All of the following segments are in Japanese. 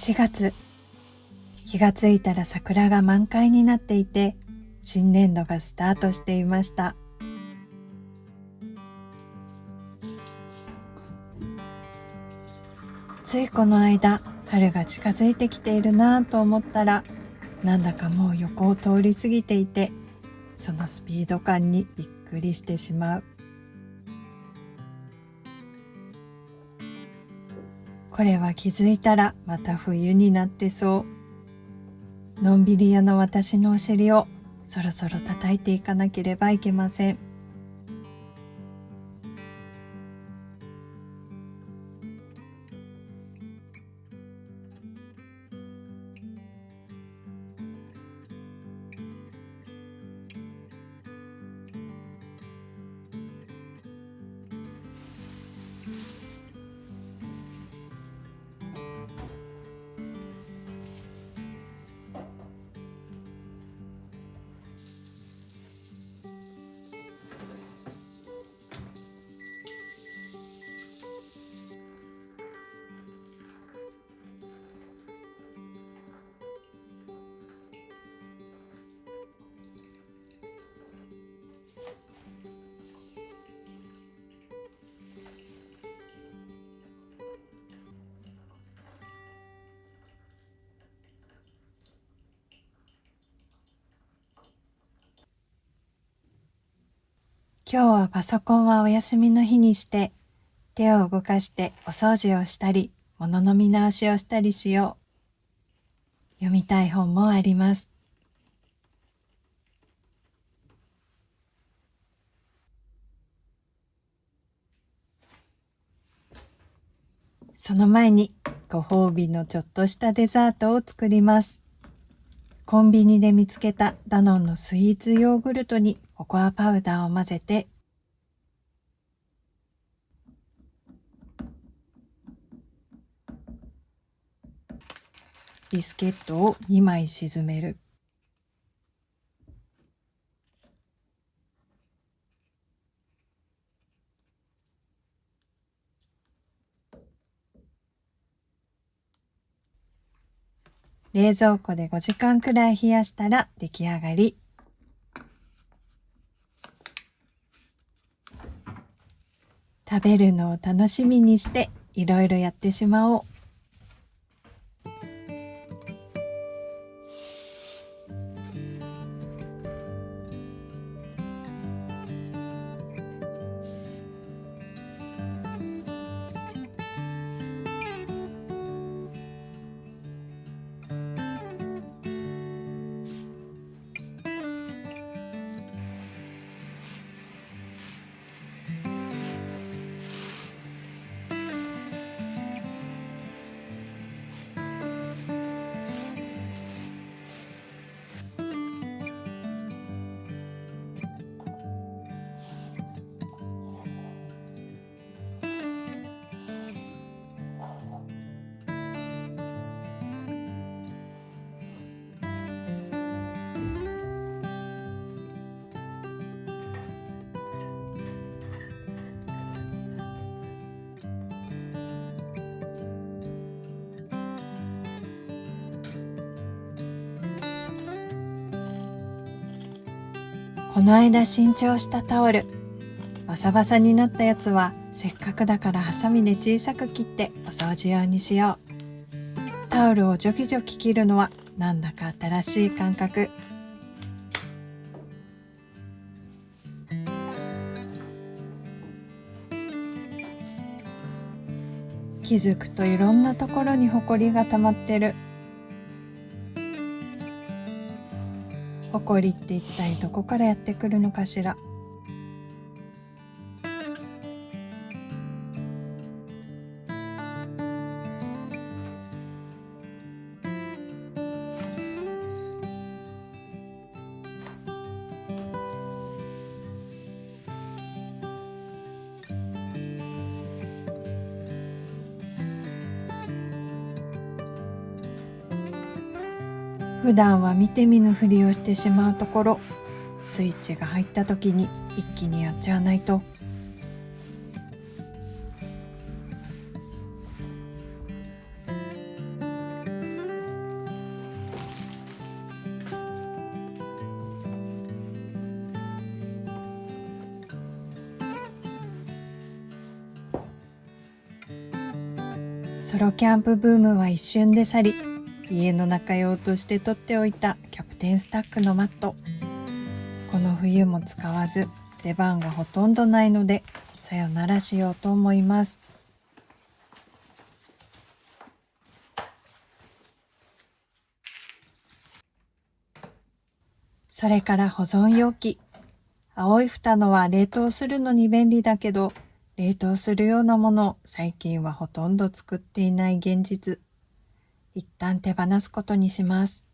4月、気がついたら桜が満開になっていて、新年度がスタートしていました。ついこの間、春が近づいてきているなぁと思ったら、なんだかもう横を通り過ぎていて、そのスピード感にびっくりしてしまう。これは気づいたらまた冬になってそう。のんびり屋の私のお尻をそろそろ叩いていかなければいけません。今日はパソコンはお休みの日にして、手を動かしてお掃除をしたり、物の見直しをしたりしよう。読みたい本もあります。その前にご褒美のちょっとしたデザートを作ります。コンビニで見つけたダノンのスイーツヨーグルトにココアパウダーを混ぜて、ビスケットを2枚沈める。冷蔵庫で5時間くらい冷やしたら出来上がり。食べるのを楽しみにしていろいろやってしまおう。この間新調したタオル、バサバサになったやつはせっかくだからハサミで小さく切ってお掃除用にしよう。タオルをジョキジョキ切るのはなんだか新しい感覚。気づくといろんなところにホコリが溜まってる。ホコリって一体どこからやってくるのかしら。普段は見て見ぬふりをしてしまうところ、スイッチが入った時に一気にやっちゃわないと。ソロキャンプブームは一瞬で去り、家の中用として取っておいたキャプテンスタックのマット。この冬も使わず、出番がほとんどないので、さよならしようと思います。それから保存容器。青い蓋のは冷凍するのに便利だけど、冷凍するようなものを最近はほとんど作っていない現実。一旦手放すことにします。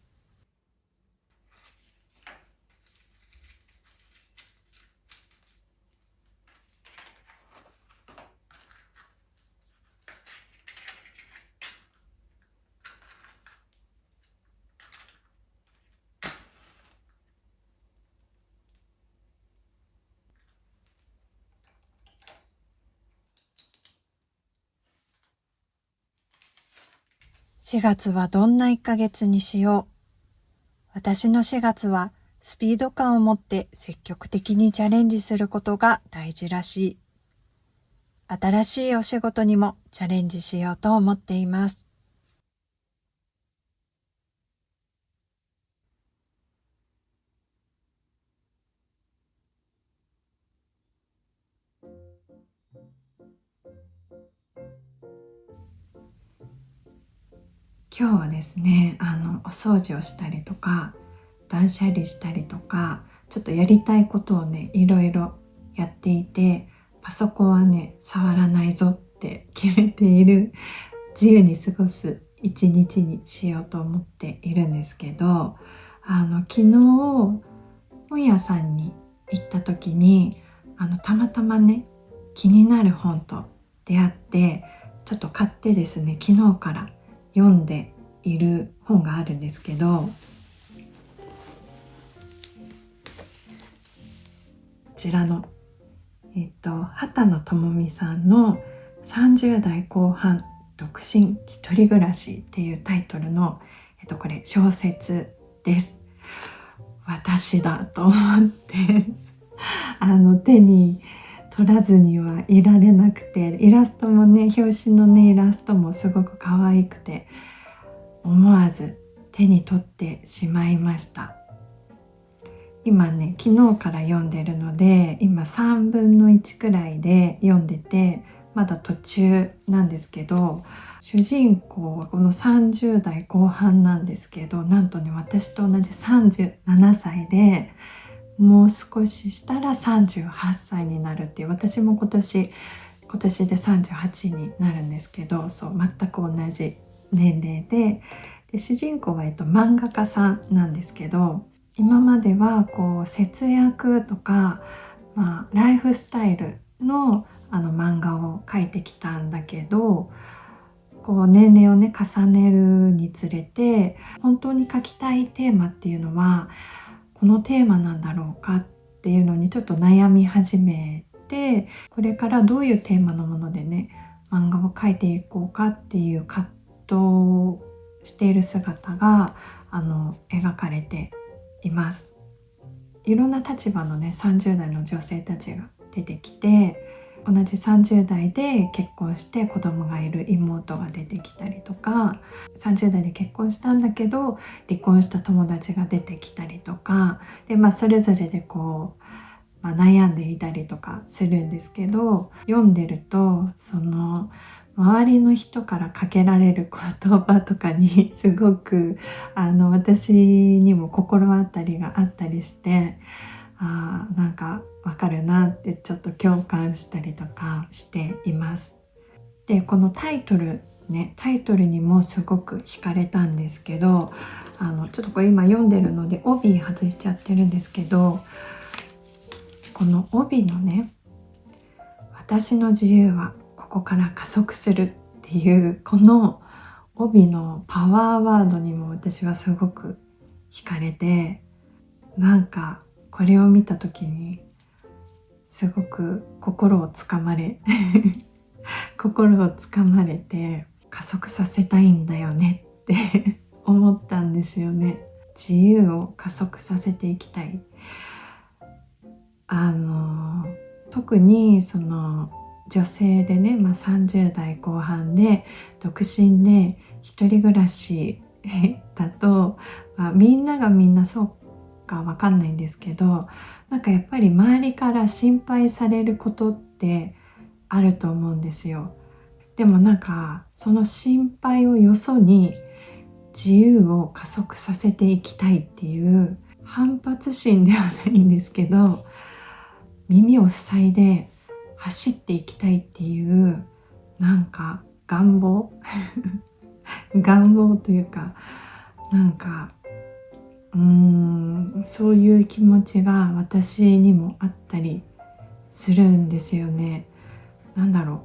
4月はどんな1ヶ月にしよう。私の4月はスピード感を持って積極的にチャレンジすることが大事らしい。新しいお仕事にもチャレンジしようと思っています。今日はですね、お掃除をしたりとか、断捨離したりとか、ちょっとやりたいことをね、いろいろやっていて、パソコンはね、触らないぞって決めている、自由に過ごす一日にしようと思っているんですけど、昨日、本屋さんに行った時に、たまたまね、気になる本と出会って、ちょっと買ってですね、昨日から読んでいる本があるんですけど、こちらの、畑野智美さんの30代後半独身一人暮らしっていうタイトルの、これ小説です。私だと思って手に取らずにはいられなくて、イラストもね、表紙のねイラストもすごく可愛くて、思わず手に取ってしまいました。今ね、昨日から読んでるので、今3分の1くらいで読んでて、まだ途中なんですけど、主人公はこの30代後半なんですけど、なんとね、私と同じ37歳で、もう少ししたら38歳になるっていう、私も今年で38になるんですけど、そう全く同じ年齢で、主人公は漫画家さんなんですけど、今まではこう節約とか、ライフスタイルの漫画を描いてきたんだけど、こう年齢をね重ねるにつれて、本当に描きたいテーマっていうのはこのテーマなんだろうかっていうのにちょっと悩み始めて、これからどういうテーマのものでね漫画を描いていこうかっていう葛藤をしている姿が描かれています。いろんな立場のね30代の女性たちが出てきて、同じ30代で結婚して子供がいる妹が出てきたりとか、30代で結婚したんだけど離婚した友達が出てきたりとかで、それぞれでこう、悩んでいたりとかするんですけど、読んでるとその周りの人からかけられる言葉とかにすごく私にも心当たりがあったりして、なんかわかるなってちょっと共感したりとかしています。で、このタイトルにもすごく惹かれたんですけど、ちょっとこれ今読んでるので帯外しちゃってるんですけど、この帯のね、私の自由はここから加速するっていうこの帯のパワーワードにも私はすごく惹かれて、なんかこれを見た時にすごく心をつかまれて、加速させたいんだよねって思ったんですよね。自由を加速させていきたい。特にその女性でね、30代後半で独身で一人暮らしだと、みんながみんなそうかわかんないんですけど、なんかやっぱり周りから心配されることってあると思うんですよ。でもなんかその心配をよそに自由を加速させていきたいっていう反発心ではないんですけど、耳を塞いで走っていきたいっていうなんか願望願望というか、なんかそういう気持ちが私にもあったりするんですよね。なんだろう、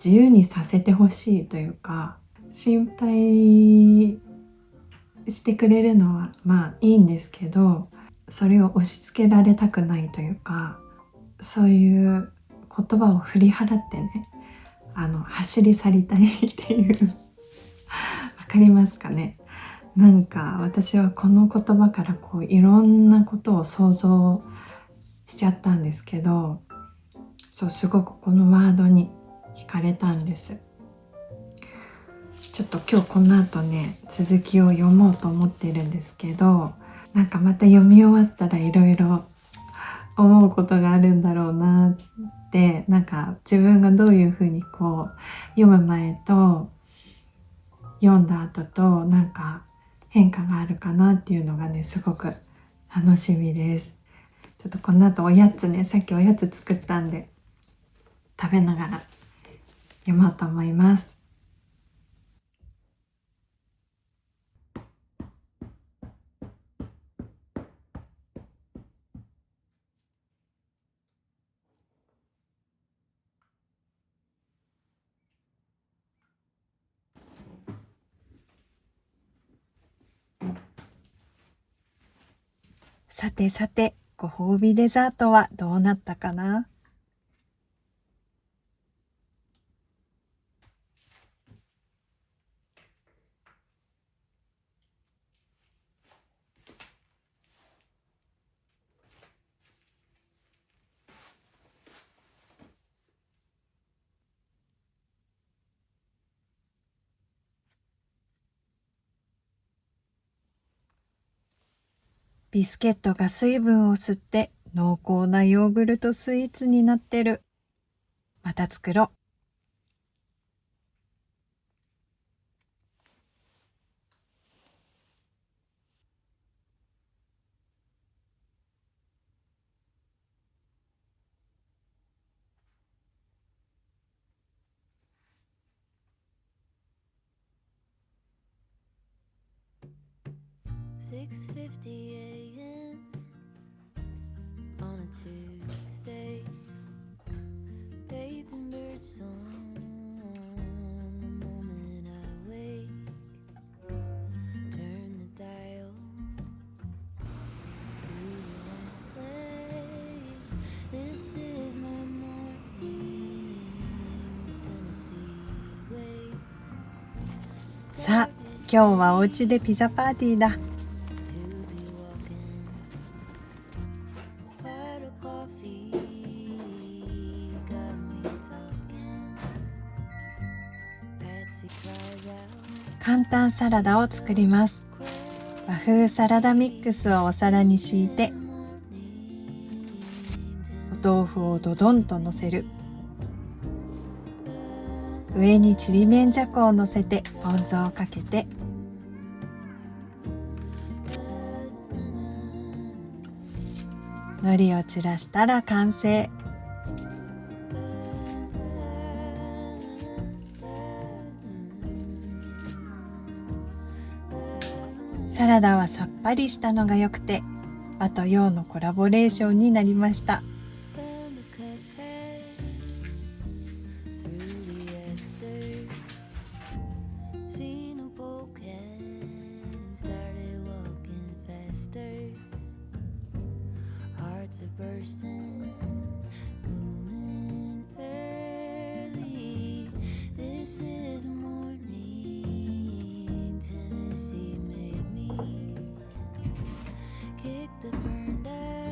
自由にさせてほしいというか、心配してくれるのはいいんですけど、それを押し付けられたくないというか、そういう言葉を振り払ってね、走り去りたいっていうわかりますかね。なんか私はこの言葉からいろんなことを想像しちゃったんですけど、すごくこのワードに惹かれたんです。ちょっと今日この後ね、続きを読もうと思ってるんですけど、なんかまた読み終わったらいろいろ思うことがあるんだろうなって、なんか自分がどういうふうに読む前と読んだ後となんか変化があるかなっていうのがね、すごく楽しみです。ちょっとこの後おやつね、さっきおやつ作ったんで食べながら読もうと思います。さてさて、ご褒美デザートはどうなったかな？ビスケットが水分を吸って濃厚なヨーグルトスイーツになってる。また作ろう。6:50 a.m. on a Tuesday. Bathed in bird song the moment I wake. Turn the dial to the right place. This is my morning, Tennessee way. さあ、今日はお家でピザパーティーだ。簡単サラダを作ります。和風サラダミックスをお皿に敷いて、お豆腐をドドンと乗せる。上にちりめんじゃこを乗せてポン酢をかけて、海苔を散らしたら完成。サラダはさっぱりしたのが良くて、和と洋のコラボレーションになりました。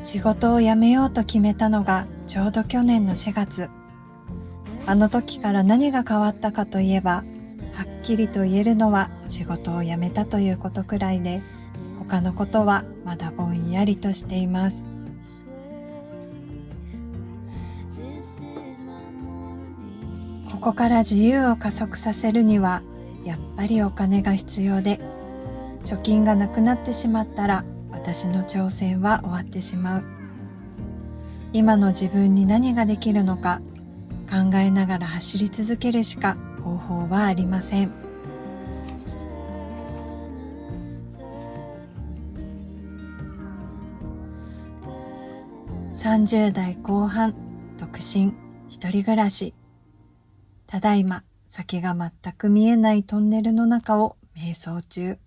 仕事を辞めようと決めたのがちょうど去年の4月。あの時から何が変わったかといえば、はっきりと言えるのは仕事を辞めたということくらいで、他のことはまだぼんやりとしています。ここから自由を加速させるには、やっぱりお金が必要で、貯金がなくなってしまったら私の挑戦は終わってしまう。今の自分に何ができるのか考えながら走り続けるしか方法はありません。30代後半、独身、一人暮らし。ただいま先が全く見えないトンネルの中を瞑想中。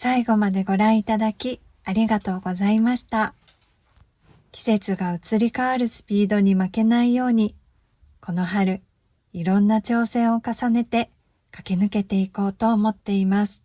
最後までご覧いただきありがとうございました。季節が移り変わるスピードに負けないように、この春いろんな挑戦を重ねて駆け抜けていこうと思っています。